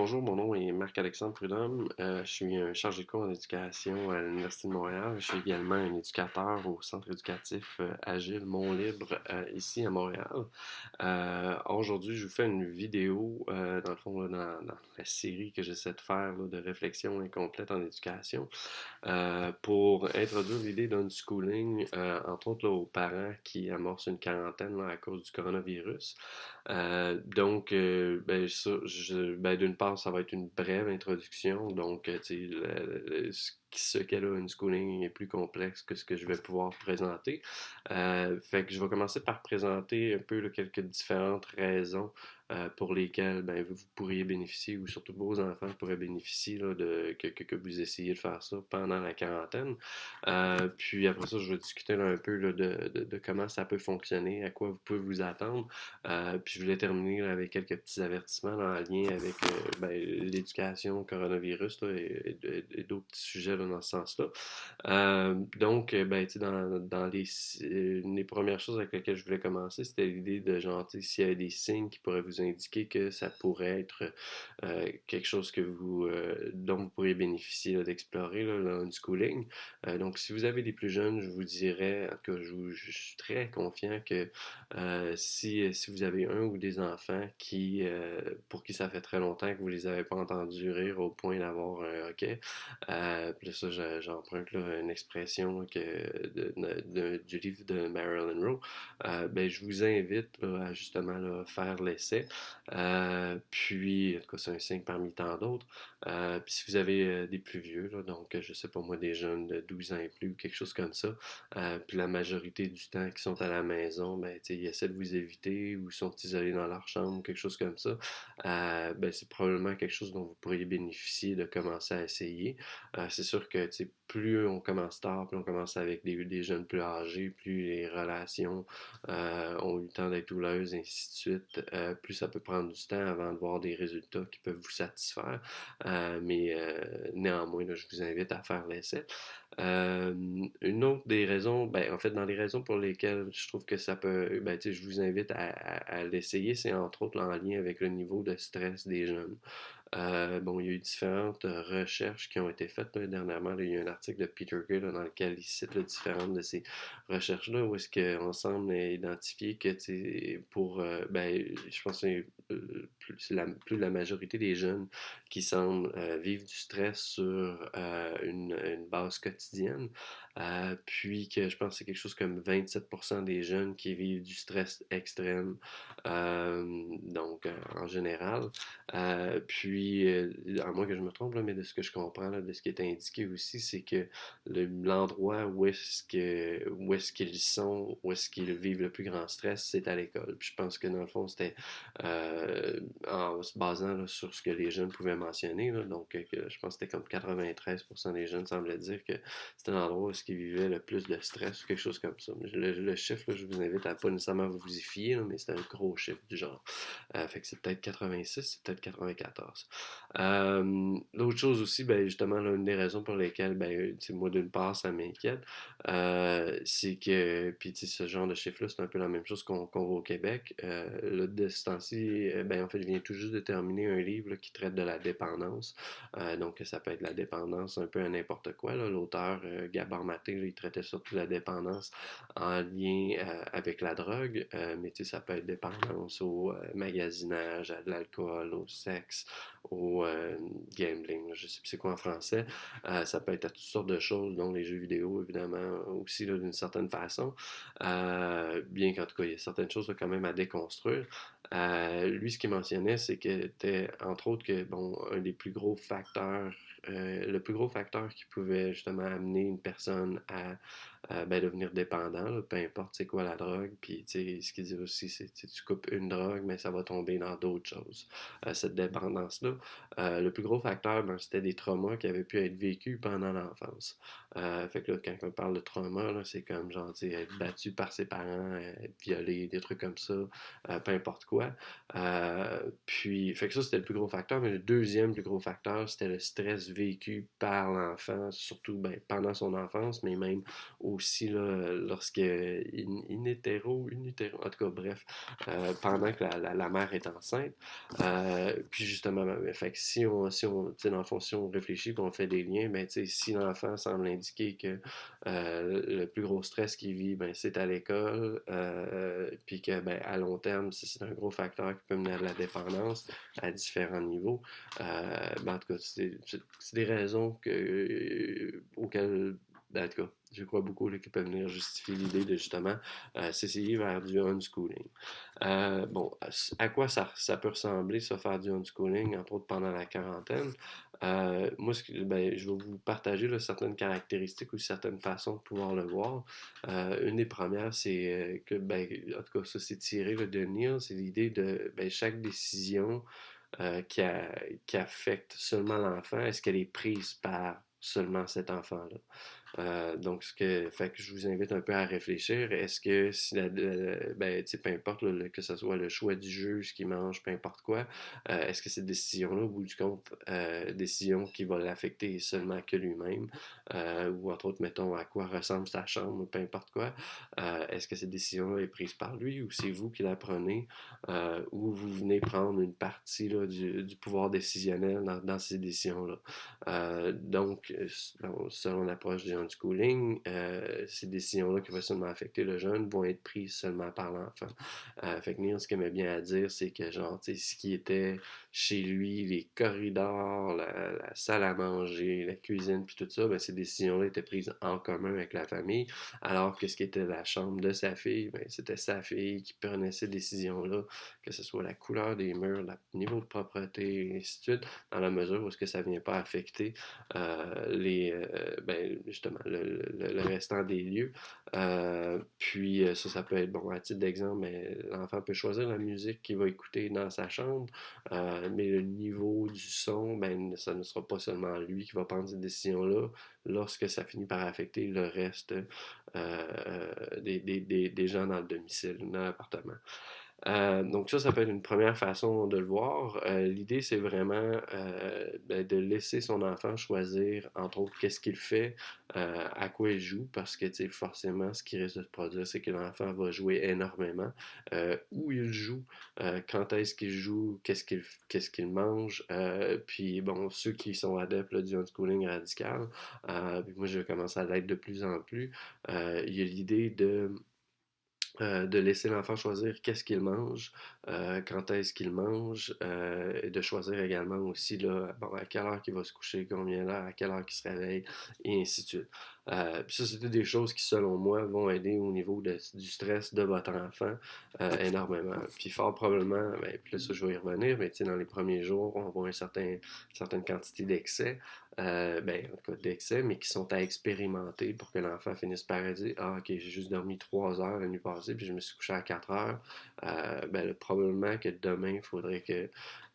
Bonjour, mon nom est Marc-Alexandre Prudhomme. Je suis un chargé de cours en éducation à l'Université de Montréal. Je suis également un éducateur au centre éducatif Agile Mont-Libre ici à Montréal. Aujourd'hui, je vous fais une vidéo, dans le fond, là, dans la série que j'essaie de faire là, de réflexion incomplète en éducation, pour introduire l'idée d'unschooling, entre autres là, aux parents qui amorcent une quarantaine là, à cause du coronavirus. Ben, ben, d'une part, ça va être une brève introduction. Donc, tu sais, ce qu'est là une schooling est plus complexe que ce que je vais pouvoir présenter. Fait que je vais commencer par présenter un peu là, quelques différentes raisons pour lesquelles ben, vous pourriez bénéficier, ou surtout vos enfants pourraient bénéficier là, que vous essayez de faire ça pendant la quarantaine. Puis après ça, je vais discuter là, un peu là, de comment ça peut fonctionner, à quoi vous pouvez vous attendre. Puis je voulais terminer là, avec quelques petits avertissements là, en lien avec ben, l'éducation, coronavirus là, et d'autres petits sujets là, dans ce sens-là. Ben, tu sais, les premières choses avec lesquelles je voulais commencer, c'était l'idée de genre, tu sais, s'il y avait des signes qui pourraient vous indiquer que ça pourrait être quelque chose dont vous pourriez bénéficier là, d'explorer là, le unschooling. Donc, si vous avez des plus jeunes, je vous dirais, en tout cas, je suis très confiant que si vous avez un ou des enfants pour qui ça fait très longtemps que vous les avez pas entendus rire au point d'avoir un hoquet, puis là, ça, j'emprunte là, une expression du livre de Marilyn Rowe. Ben, je vous invite là, à justement là, faire l'essai. Puis, en tout cas, c'est un signe parmi tant d'autres. Puis si vous avez des plus vieux, là, donc je sais pas moi, des jeunes de 12 ans et plus, ou quelque chose comme ça, puis la majorité du temps qu'ils sont à la maison, ben, tu sais, ils essaient de vous éviter ou sont isolés dans leur chambre, quelque chose comme ça, ben, c'est probablement quelque chose dont vous pourriez bénéficier de commencer à essayer. C'est sûr que, tu sais, plus on commence tard, plus on commence avec des jeunes plus âgés, plus les relations ont eu le temps d'être houleuses, et ainsi de suite, plus ça peut prendre du temps avant de voir des résultats qui peuvent vous satisfaire. Néanmoins, là, je vous invite à faire l'essai. Une autre des raisons, ben, en fait, dans les raisons pour lesquelles je trouve que ça peut, ben, tu sais, je vous invite à l'essayer, c'est entre autres en lien avec le niveau de stress des jeunes. Bon, il y a eu différentes recherches qui ont été faites là, dernièrement. Là, il y a un article de Peter Gray là, dans lequel il cite là, différentes de ces recherches-là où est-ce qu'on semble identifier que ben, je pense que c'est la majorité des jeunes qui semblent vivre du stress sur une base quotidienne. Puis que je pense que c'est quelque chose comme 27% des jeunes qui vivent du stress extrême, en général. À moins que je me trompe, là, mais de ce que je comprends, là, de ce qui est indiqué aussi, c'est que l'endroit où est-ce qu'ils sont, où est-ce qu'ils vivent le plus grand stress, c'est à l'école. Puis je pense que dans le fond, c'était en se basant là, sur ce que les jeunes pouvaient mentionner. Là, donc, je pense que c'était comme 93% des jeunes semblaient dire que c'était l'endroit où ils vivaient le plus de stress ou quelque chose comme ça. Le chiffre, là, je vous invite à pas nécessairement vous y fier, là, mais c'est un gros chiffre du genre. Fait que c'est peut-être 86, c'est peut-être 94. L'autre chose aussi, ben justement, là, une des raisons pour lesquelles, ben, moi, d'une part, ça m'inquiète, c'est que, puis ce genre de chiffre-là, c'est un peu la même chose qu'on voit au Québec. Là, de ce temps-ci, ben, en fait, je viens tout juste de terminer un livre là, qui traite de la dépendance. Donc, ça peut être la dépendance un peu à n'importe quoi. Là. L'auteur, Gabor Maté, là, il traitait surtout la dépendance en lien avec la drogue, mais ça peut être dépendance au magasinage, à de l'alcool, au sexe, au gambling, là, je sais plus c'est quoi en français. Ça peut être à toutes sortes de choses, dont les jeux vidéo, évidemment, aussi là, d'une certaine façon. Bien qu'en tout cas, il y a certaines choses là, quand même à déconstruire. Lui, ce qu'il mentionnait, c'est que était entre autres que bon, un des plus gros facteurs, le plus gros facteur qui pouvait justement amener une personne à ben, devenir dépendant, là, peu importe c'est quoi la drogue. Puis ce qu'il dit aussi, c'est que tu coupes une drogue, mais ça va tomber dans d'autres choses. Cette dépendance-là. Le plus gros facteur, ben, c'était des traumas qui avaient pu être vécus pendant l'enfance. Fait que là, quand on parle de trauma, là, c'est comme genre être battu par ses parents, être violé, des trucs comme ça, peu importe quoi. Fait que ça, c'était le plus gros facteur, mais le deuxième plus gros facteur, c'était le stress vécu par l'enfant, surtout ben, pendant son enfance, mais même au aussi, là, lorsque in utero, en tout cas, bref, pendant que la mère est enceinte. Puis justement, fait que tu sais, dans le fond, si on réfléchit et on fait des liens, ben, tu sais, si l'enfant semble indiquer que le plus gros stress qu'il vit, ben, c'est à l'école, puis que, ben, à long terme, c'est un gros facteur qui peut mener à de la dépendance à différents niveaux. Ben, en tout cas, c'est des raisons auxquelles, ben, en tout cas, je crois beaucoup là, qui peuvent venir justifier l'idée de justement s'essayer vers du unschooling. Bon, à quoi ça peut ressembler, ça, faire du unschooling, entre autres pendant la quarantaine? Moi, ben, je vais vous partager là, certaines caractéristiques ou certaines façons de pouvoir le voir. Une des premières, c'est que, ben, en tout cas, ça c'est tiré là, de Neil, c'est l'idée de ben, chaque décision qui affecte seulement l'enfant, est-ce qu'elle est prise par seulement cet enfant-là? Donc, fait que je vous invite un peu à réfléchir. Est-ce que si ben, tu sais, peu importe là, que ce soit le choix du juge qui mange, peu importe quoi, est-ce que cette décision-là, au bout du compte, décision qui va l'affecter seulement que lui-même, ou entre autres, mettons, à quoi ressemble sa chambre, peu importe quoi, est-ce que cette décision-là est prise par lui ou c'est vous qui la prenez, ou vous venez prendre une partie là, du pouvoir décisionnel dans ces décisions-là? Donc, selon l'approche du unschooling, ces décisions-là qui vont seulement affecter le jeune vont être prises seulement par l'enfant. Fait que Neil, ce qu'il aimait bien à dire, c'est que genre, tu sais, ce qui était chez lui, les corridors, la salle à manger, la cuisine, puis tout ça, ben, ces décisions-là étaient prises en commun avec la famille, alors que ce qui était la chambre de sa fille, ben, c'était sa fille qui prenait ces décisions-là, que ce soit la couleur des murs, le niveau de propreté, et ainsi de suite, dans la mesure où ce que ça vient pas affecter ben, justement, le restant des lieux. Puis ça peut être, bon, à titre d'exemple, mais l'enfant peut choisir la musique qu'il va écouter dans sa chambre, mais le niveau du son, ben, ça ne sera pas seulement lui qui va prendre cette décision-là lorsque ça finit par affecter le reste des gens dans le domicile, dans l'appartement. Donc ça peut être une première façon de le voir. L'idée, c'est vraiment ben, de laisser son enfant choisir, entre autres, qu'est-ce qu'il fait, à quoi il joue, parce que forcément, ce qui risque de se produire, c'est que l'enfant va jouer énormément. Où il joue, quand est-ce qu'il joue, qu'est-ce qu'il mange. Puis bon, ceux qui sont adeptes là, du unschooling radical, puis moi je commence à l'être de plus en plus, il y a l'idée de laisser l'enfant choisir qu'est-ce qu'il mange, quand est-ce qu'il mange, et de choisir également aussi là, bon, à quelle heure il va se coucher, combien d'heures, à quelle heure il se réveille, et ainsi de suite. Puis ça, c'est des choses qui, selon moi, vont aider au niveau du stress de votre enfant énormément. Puis fort probablement, ben, puis là, ça, je vais y revenir, mais tu sais, dans les premiers jours, on voit certaine quantité d'excès, ben, en tout cas d'excès, mais qui sont à expérimenter pour que l'enfant finisse par dire ah, ok, j'ai juste dormi 3 heures la nuit passée, puis je me suis couché à 4 heures. Ben, probablement que demain, il faudrait que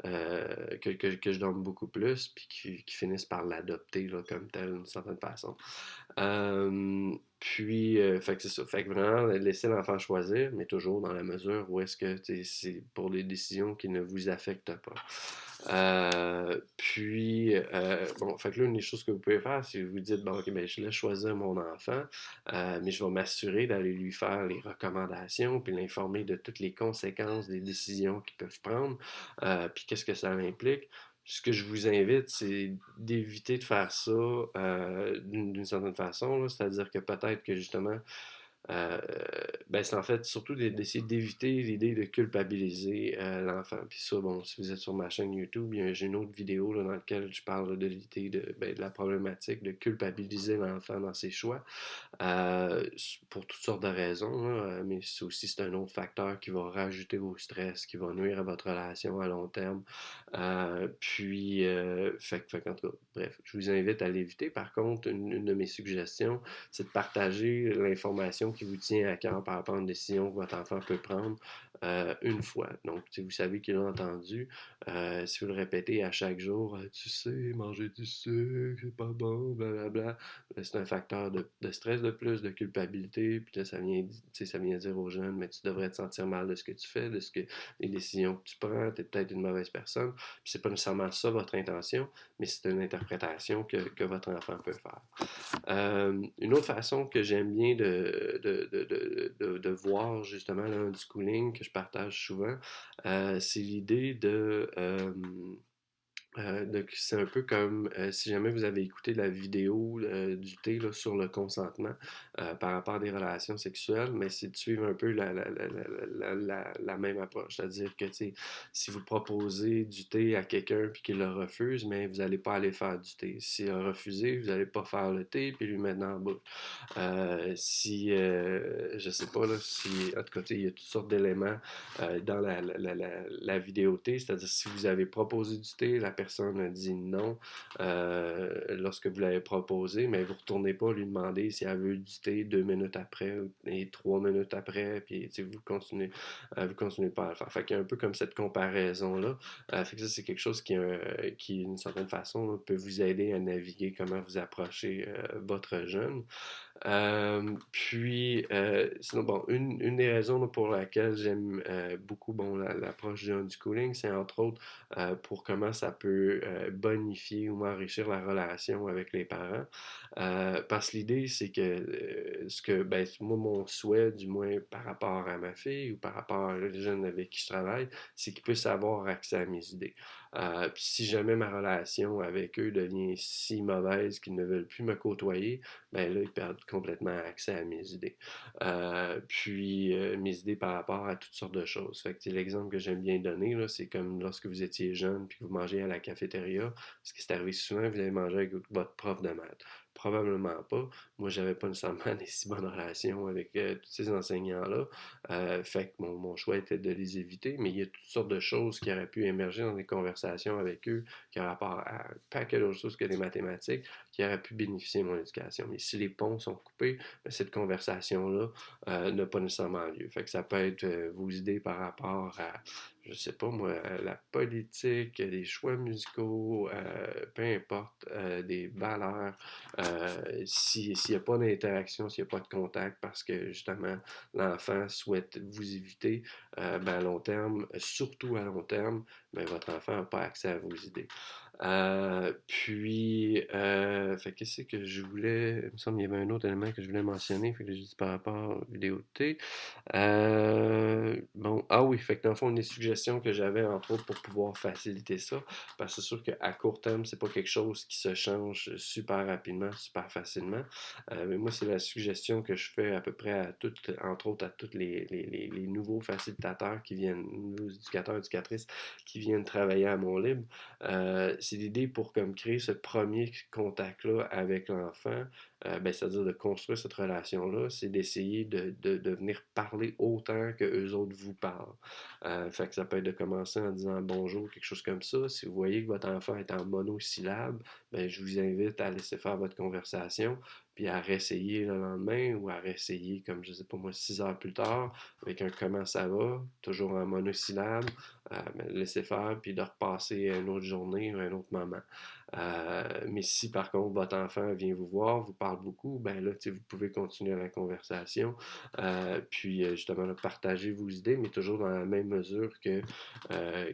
je dorme beaucoup plus, puis qu'ils finissent par l'adopter là, comme tel, d'une certaine façon. Puis, fait que c'est ça. Fait que vraiment, laisser l'enfant choisir, mais toujours dans la mesure où est-ce que c'est pour des décisions qui ne vous affectent pas. Puis, bon, fait que là, une des choses que vous pouvez faire, c'est vous dites, bon, ok, ben, je laisse choisir mon enfant, mais je vais m'assurer d'aller lui faire les recommandations, puis l'informer de toutes les conséquences des décisions qu'ils peuvent prendre, puis qu'est-ce que ça implique. Ce que je vous invite, c'est d'éviter de faire ça d'une certaine façon, là. C'est-à-dire que peut-être que justement, euh, ben c'est en fait surtout d'essayer d'éviter l'idée de culpabiliser l'enfant. Puis ça, bon, si vous êtes sur ma chaîne YouTube, j'ai une autre vidéo là, dans laquelle je parle de l'idée de la problématique de culpabiliser l'enfant dans ses choix. Pour toutes sortes de raisons, là, mais c'est un autre facteur qui va rajouter au stress, qui va nuire à votre relation à long terme. Puis, en tout cas, bref, je vous invite à l'éviter. Par contre, une de mes suggestions, c'est de partager l'information qui vous tient à cœur par rapport à une décision que votre enfant peut prendre une fois. Donc, vous savez qu'il a entendu. Si vous le répétez à chaque jour, tu sais, manger du sucre, c'est pas bon, blablabla, c'est un facteur de stress de plus, de culpabilité. Puis là, ça vient dire aux jeunes, mais tu devrais te sentir mal de ce que tu fais, des décisions que tu prends, tu es peut-être une mauvaise personne. Puis c'est pas nécessairement ça votre intention, mais c'est une interprétation que votre enfant peut faire. Une autre façon que j'aime bien de voir justement l'unschooling que je partage souvent, c'est l'idée c'est un peu comme si jamais vous avez écouté la vidéo du thé là, sur le consentement par rapport à des relations sexuelles, mais c'est de suivre un peu la même approche. C'est-à-dire que si vous proposez du thé à quelqu'un puis qu'il le refuse, mais vous n'allez pas aller faire du thé. S'il a refusé, vous n'allez pas faire le thé puis lui mettre dans la bouche. Je sais pas, là, si, en tout cas, il y a toutes sortes d'éléments dans la vidéo thé, c'est-à-dire si vous avez proposé du thé, la personne a dit non lorsque vous l'avez proposé, mais vous ne retournez pas lui demander si elle veut du thé 2 minutes après et 3 minutes après, puis vous continuez pas à le faire. Fait qu'il y a un peu comme cette comparaison-là. Fait que ça, c'est quelque chose qui d'une certaine façon, là, peut vous aider à naviguer comment vous approchez votre jeune. Sinon, bon, une des raisons là, pour laquelle j'aime beaucoup l'approche du unschooling, c'est entre autres pour comment ça peut bonifier ou enrichir la relation avec les parents. Parce que l'idée, c'est que moi, mon souhait, du moins par rapport à ma fille ou par rapport à les jeunes avec qui je travaille, c'est qu'ils puissent avoir accès à mes idées. Puis si jamais ma relation avec eux devient si mauvaise qu'ils ne veulent plus me côtoyer, ben là, ils perdent complètement accès à mes idées. Mes idées par rapport à toutes sortes de choses. Fait que l'exemple que j'aime bien donner, là, c'est comme lorsque vous étiez jeune puis que vous mangez à la cafétéria, ce qui s'est arrivé souvent, vous avez mangé avec votre prof de maths. Probablement pas. Moi, j'avais pas nécessairement des si bonnes relations avec tous ces enseignants-là. Fait que mon choix était de les éviter, mais il y a toutes sortes de choses qui auraient pu émerger dans des conversations avec eux qui ont rapport à un paquet d'autres choses que les mathématiques qui auraient pu bénéficier de mon éducation. Mais si les ponts sont coupés, ben, cette conversation-là n'a pas nécessairement lieu. Fait que ça peut être vos idées par rapport à, je sais pas moi, la politique, des choix musicaux, peu importe, des valeurs. S'il n'y a pas d'interaction, s'il n'y a pas de contact, parce que justement l'enfant souhaite vous éviter, ben, à long terme, surtout à long terme, ben, votre enfant n'a pas accès à vos idées. Fait qu'est-ce que je voulais. Il me semble qu'il y avait un autre élément que je voulais mentionner, fait que j'ai dit par rapport aux vidéos de thé. Oui, fait que dans le fond, une des suggestions que j'avais, entre autres, pour pouvoir faciliter ça, parce que c'est sûr qu'à court terme, c'est pas quelque chose qui se change super rapidement, super facilement. Mais moi, c'est la suggestion que je fais à peu près entre autres, à tous les nouveaux facilitateurs qui viennent, nouveaux éducateurs, éducatrices qui viennent travailler à mon libre. C'est l'idée pour comme créer ce premier contact-là avec l'enfant, c'est-à-dire de construire cette relation-là, c'est d'essayer de venir parler autant que eux autres vous parlent. Fait que ça peut être de commencer en disant bonjour, quelque chose comme ça. Si vous voyez que votre enfant est en monosyllabe, ben, je vous invite à laisser faire votre conversation, puis à réessayer le lendemain ou à réessayer, comme je sais pas moi, 6 heures plus tard, avec un comment ça va, toujours en monosyllabe, laisser faire, puis de repasser une autre journée ou un autre moment. Mais si par contre votre enfant vient vous voir, vous parle beaucoup, ben là, vous pouvez continuer la conversation, justement là, partager vos idées, mais toujours dans la même mesure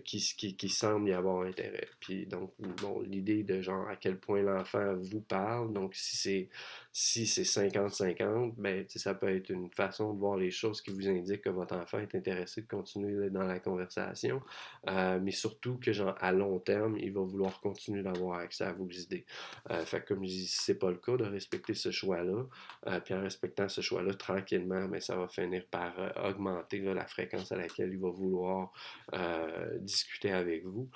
qui semble y avoir intérêt. Puis donc, bon, l'idée de genre à quel point l'enfant vous parle, donc si c'est 50-50, ben, ça peut être une façon de voir les choses qui vous indique que votre enfant est intéressé de continuer dans la conversation, mais surtout que genre à long terme, il va vouloir continuer d'avoir accès à vos idées. Fait que comme je dis, si c'est pas le cas, de respecter ce choix-là, puis en respectant ce choix-là tranquillement, mais ça va finir par augmenter là, la fréquence à laquelle il va vouloir discuter avec vous.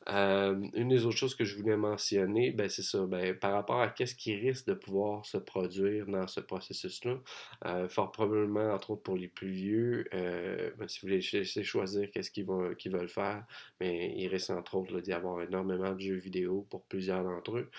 Une des autres choses que je voulais mentionner, ben c'est ça, ben, par rapport à qu'est-ce qui risque de pouvoir se produire dans ce processus-là, fort probablement, entre autres pour les plus vieux, ben, si vous voulez laisser choisir qu'est-ce qu'ils veulent faire, mais il risque entre autres là, d'y avoir énormément de jeux vidéo pour plusieurs d'entre eux,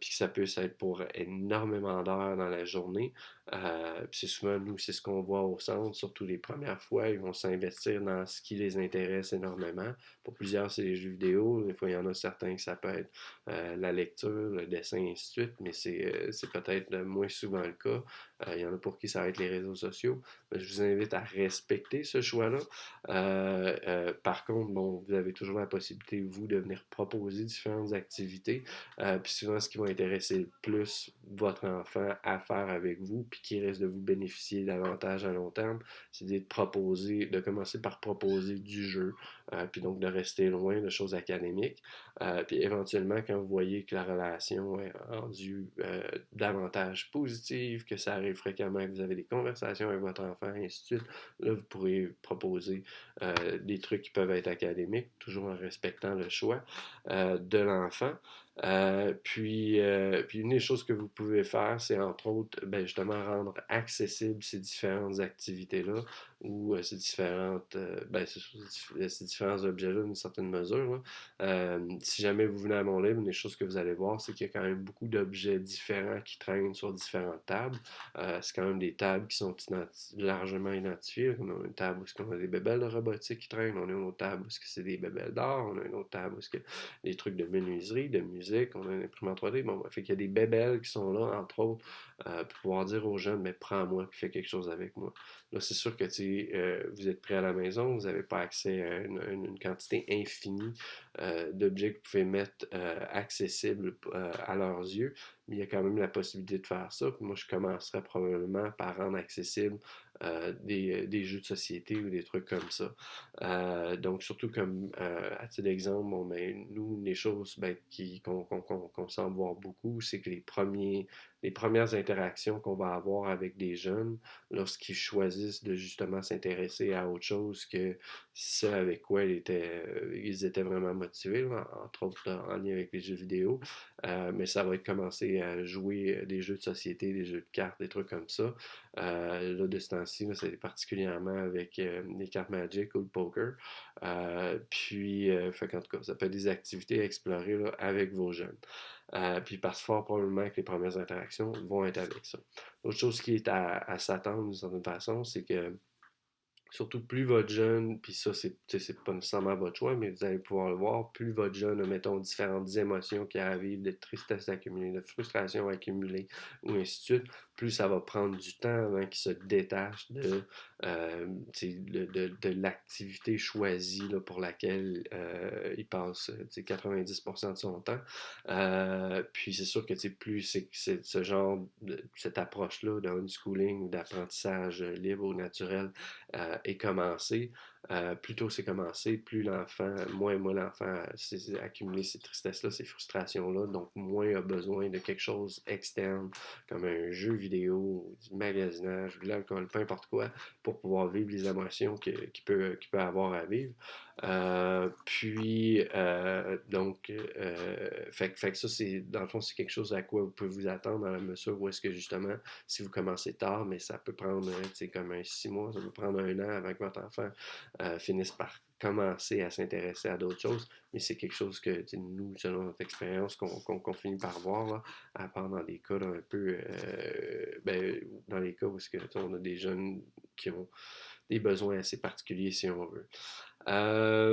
puis que ça peut être pour énormément d'heures dans la journée. Puis c'est souvent, nous, c'est ce qu'on voit au centre, surtout les premières fois, ils vont s'investir dans ce qui les intéresse énormément. Pour plusieurs, c'est les jeux vidéo. Des fois, il y en a certains que ça peut être la lecture, le dessin, et ainsi de suite, mais c'est peut-être moins souvent le cas. Il y en a pour qui ça va être les réseaux sociaux. Mais je vous invite à respecter ce choix-là. Par contre, bon, vous avez toujours la possibilité, vous, de venir proposer différentes activités. Puis souvent, ce qui va intéresser le plus votre enfant à faire avec vous, puis qui risque de vous bénéficier davantage à long terme, c'est de commencer par proposer du jeu, puis donc de rester loin de choses académiques. Puis éventuellement, quand vous voyez que la relation est rendue davantage positive, que ça arrive fréquemment, que vous avez des conversations avec votre enfant, et ainsi de suite, là, vous pourrez proposer des trucs qui peuvent être académiques, toujours en respectant le choix de l'enfant. Puis une des choses que vous pouvez faire, c'est entre autres, ben, justement, rendre accessibles ces différentes activités-là ou ces différents objets-là d'une certaine mesure. Là. Si jamais vous venez à mon livre, une des choses que vous allez voir, c'est qu'il y a quand même beaucoup d'objets différents qui traînent sur différentes tables. C'est quand même des tables qui sont largement identifiées. On a une table où on a des bébelles de robotique qui traînent, on a une autre table où c'est des bébelles d'art, on a une autre table où c'est des trucs de menuiserie, de musique, on a une imprimante 3D. Bon, fait qu'il y a des bébelles qui sont là, entre autres, pour pouvoir dire aux jeunes, mais prends-moi, puis fais quelque chose avec moi. Là, c'est sûr que vous êtes prêt à la maison, vous n'avez pas accès à une quantité infinie d'objets que vous pouvez mettre accessibles à leurs yeux, mais il y a quand même la possibilité de faire ça. Puis moi, je commencerais probablement par rendre accessible des jeux de société ou des trucs comme ça. Donc, surtout comme à titre d'exemple, bon, ben, nous, les choses ben, qu'on semble voir beaucoup, c'est que les premières interactions qu'on va avoir avec des jeunes, lorsqu'ils choisissent de justement s'intéresser à autre chose que ce avec quoi ils étaient vraiment motivés, là, entre autres en lien avec les jeux vidéo, mais ça va être commencer à jouer des jeux de société, des jeux de cartes, des trucs comme ça. Là, de ce temps-ci, c'est particulièrement avec les cartes Magic ou le poker. Fait qu'en tout cas, ça peut être des activités à explorer là, avec vos jeunes. Puis parce fort probablement que les premières interactions vont être avec ça. L'autre chose qui est à s'attendre d'une certaine façon, c'est que surtout plus votre jeune, puis ça c'est pas nécessairement votre choix, mais vous allez pouvoir le voir, plus votre jeune a, mettons, différentes émotions qui arrivent, de tristesse accumulée, de frustration accumulée, ou ainsi de suite, plus ça va prendre du temps avant qu'il se détache de l'activité choisie là, pour laquelle il passe 90% de son temps. Puis c'est sûr que plus c'est ce genre, cette approche-là d'unschooling ou d'apprentissage libre ou naturel est commencé, plus tôt c'est commencé, plus l'enfant, moins l'enfant a accumulé ces tristesses-là, ces frustrations-là, donc moins a besoin de quelque chose externe, comme un jeu vidéo, du magasinage, de l'alcool, peu importe quoi, pour pouvoir vivre les émotions qu'il peut avoir à vivre. Fait que ça, dans le fond, c'est quelque chose à quoi vous pouvez vous attendre dans la mesure où est-ce que justement, si vous commencez tard, mais ça peut prendre, comme un 6 mois, ça peut prendre un an avant que votre enfant finisse par commencer à s'intéresser à d'autres choses, mais c'est quelque chose que nous, selon notre expérience, qu'on finit par voir, là, à part dans des cas là, un peu, dans les cas où on a des jeunes qui ont des besoins assez particuliers, si on veut. Là,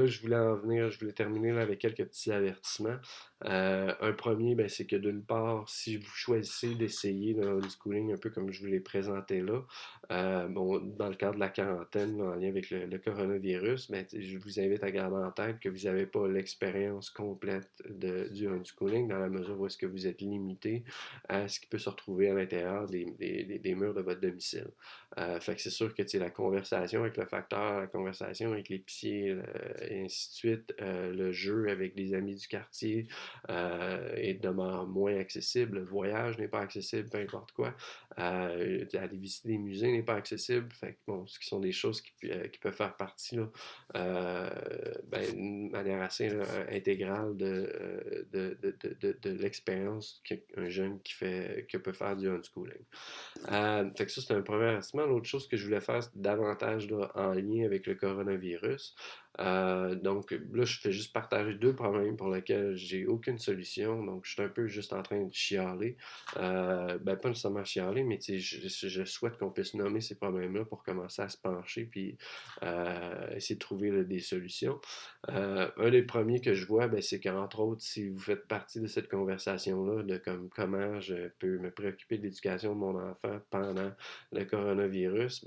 je voulais terminer là, avec quelques petits avertissements. Un premier, ben, c'est que d'une part, si vous choisissez d'essayer le homeschooling un peu comme je vous l'ai présenté là, dans le cadre de la quarantaine, là, en lien avec le coronavirus, ben, je vous invite à garder en tête que vous n'avez pas l'expérience complète du homeschooling dans la mesure où est-ce que vous êtes limité à ce qui peut se retrouver à l'intérieur des murs de votre domicile. Fait que c'est sûr que la conversation avec le facteur, la conversation avec l'épicier, et ainsi de suite, le jeu avec les amis du quartier est demeure moins accessible, le voyage n'est pas accessible, peu importe quoi. Aller visiter des musées n'est pas accessible. Fait que, bon, ce qui sont des choses qui peuvent faire partie là, euh, d'une manière assez intégrale de l'expérience qu'un jeune qui peut faire du unschooling. Fait que ça, c'est un premier investissement. L'autre chose que je voulais faire, c'est davantage là, en lien avec le coronavirus. Donc là, je fais juste partager deux problèmes pour lesquels j'ai aucune solution. Donc, je suis un peu juste en train de chialer. Pas nécessairement chialer, mais je souhaite qu'on puisse nommer ces problèmes-là pour commencer à se pencher puis essayer de trouver là, des solutions. Un des premiers que je vois, c'est qu'entre autres, si vous faites partie de cette conversation-là, de comment je peux me préoccuper de l'éducation de mon enfant pendant le coronavirus,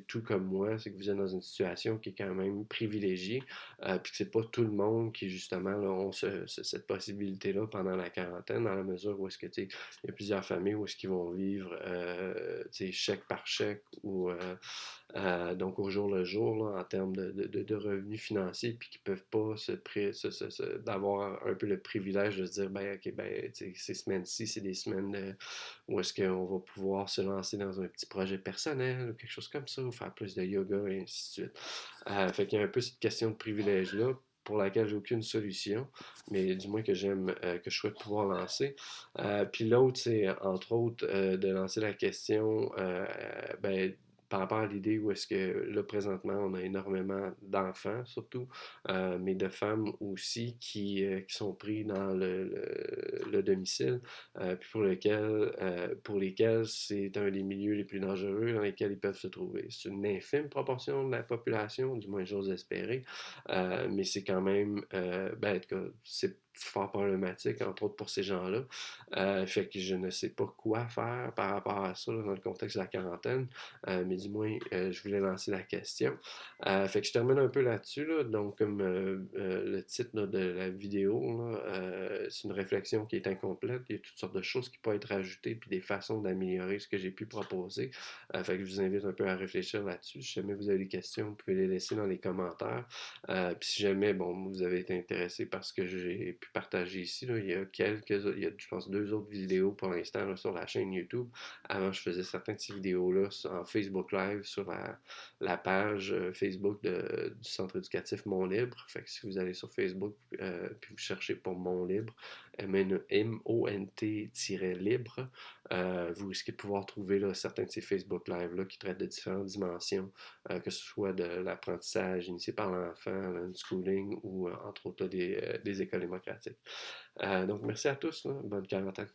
tout comme moi, c'est que vous êtes dans une situation qui est quand même privilégiée, puis que c'est pas tout le monde qui, justement, là, ont cette possibilité-là pendant la quarantaine, dans la mesure où est-ce que, il y a plusieurs familles où est-ce qu'ils vont vivre, chèque par chèque, ou donc au jour le jour, là, en termes de revenus financiers, puis qui peuvent pas d'avoir un peu le privilège de se dire, ok, ces semaines-ci, c'est des semaines où est-ce qu'on va pouvoir se lancer dans un petit projet personnel, ou quelque chose comme ça, ou faire plus de yoga, et ainsi de suite. Fait qu'il y a un peu cette question de privilège-là, pour laquelle j'ai aucune solution, mais du moins que je souhaite pouvoir lancer. Puis l'autre, c'est entre autres de lancer la question, par rapport à l'idée où est-ce que là présentement on a énormément d'enfants surtout, mais de femmes aussi qui sont pris dans le domicile, puis pour lesquels c'est un des milieux les plus dangereux dans lesquels ils peuvent se trouver. C'est une infime proportion de la population, du moins j'ose espérer, mais c'est quand même, en tout cas, c'est fort problématique, entre autres pour ces gens-là. Fait que je ne sais pas quoi faire par rapport à ça là, dans le contexte de la quarantaine, mais du moins, je voulais lancer la question. Fait que je termine un peu là-dessus. Là. Donc, comme le titre là, de la vidéo, là, c'est une réflexion qui est incomplète. Il y a toutes sortes de choses qui peuvent être ajoutées, puis des façons d'améliorer ce que j'ai pu proposer. Fait que je vous invite un peu à réfléchir là-dessus. Si jamais vous avez des questions, vous pouvez les laisser dans les commentaires. Puis si jamais, bon, vous avez été intéressé par ce que j'ai pu partager ici, là, il y a, je pense, deux autres vidéos pour l'instant là, sur la chaîne YouTube. Avant, je faisais certaines de ces vidéos-là en Facebook Live sur la page Facebook du Centre éducatif Mon Libre. Fait que si vous allez sur Facebook puis vous cherchez pour Mon Libre, MONT-libre, vous risquez de pouvoir trouver là, certains de ces Facebook Live-là qui traitent de différentes dimensions, que ce soit de l'apprentissage initié par l'enfant, l'unschooling ou entre autres là, des écoles démocratiques. Donc merci à tous, là. Bonne quarantaine.